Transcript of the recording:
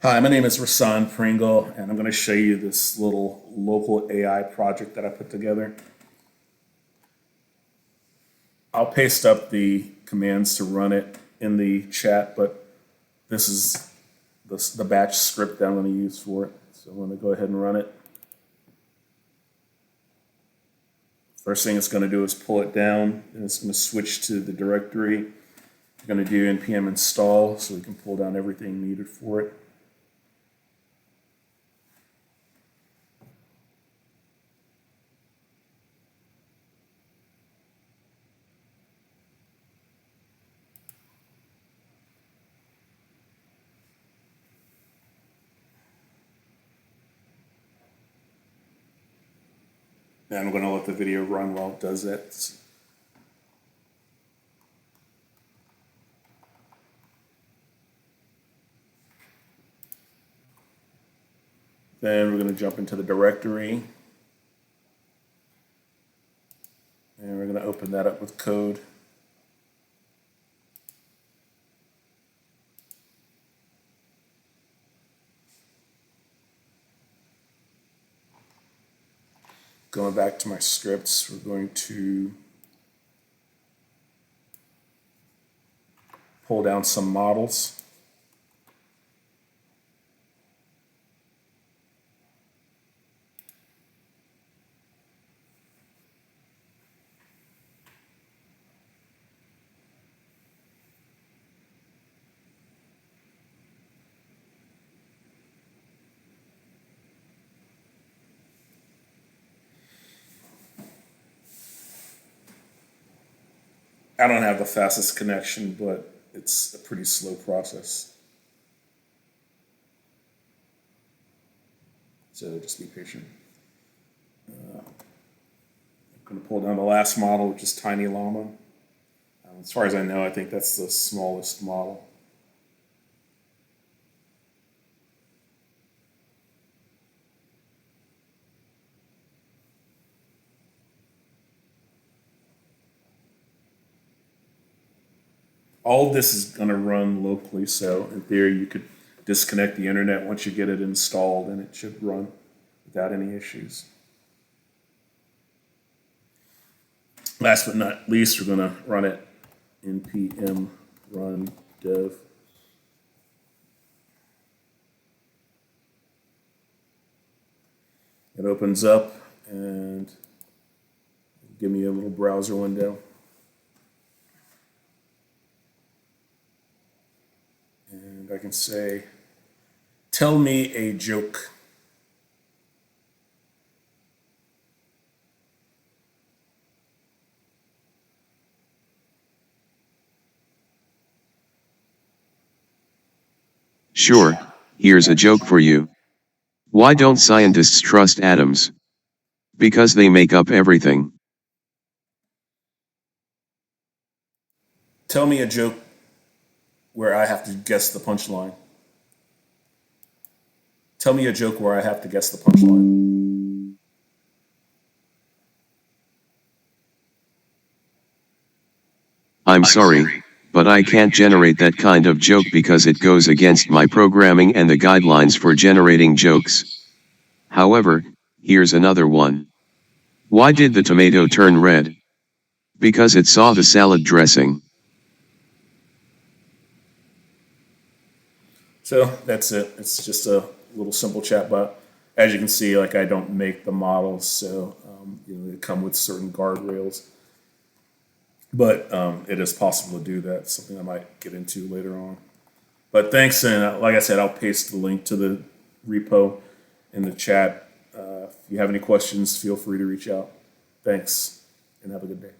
Hi, my name is Rahsaan Pringle, and I'm going to show you this little local AI project that I put together. I'll paste up the commands to run it in the chat, but this is the batch script that I'm going to use for it. So I'm going to go ahead and run it. First thing it's going to do is pull it down, and it's going to switch to the directory. I'm going to do npm install so we can pull down everything needed for it. And I'm going to let the video run while it does that. Then we're going to jump into the directory. And we're going to open that up with code. Going back to my scripts, we're going to pull down some models. I don't have the fastest connection, but it's a pretty slow process. So just be patient. I'm going to pull down the last model, which is tinyllama. As far as I know, I think that's the smallest model. All of this is going to run locally, so in theory you could disconnect the internet once you get it installed and it should run without any issues. Last but not least, we're going to run it npm run dev. It opens up and give me a little browser window. And I can say, tell me a joke. Sure, here's a joke for you. Why don't scientists trust atoms? Because they make up everything. Tell me a joke where I have to guess the punchline. Tell me a joke where I have to guess the punchline. I'm sorry, but I can't generate that kind of joke because it goes against my programming and the guidelines for generating jokes. However, here's another one. Why did the tomato turn red? Because it saw the salad dressing. So that's it. It's just a little simple chatbot. As you can see, like I don't make the models, so they come with certain guardrails. But it is possible to do that. Something I might get into later on. But thanks, and like I said, I'll paste the link to the repo in the chat. If you have any questions, feel free to reach out. Thanks, and have a good day.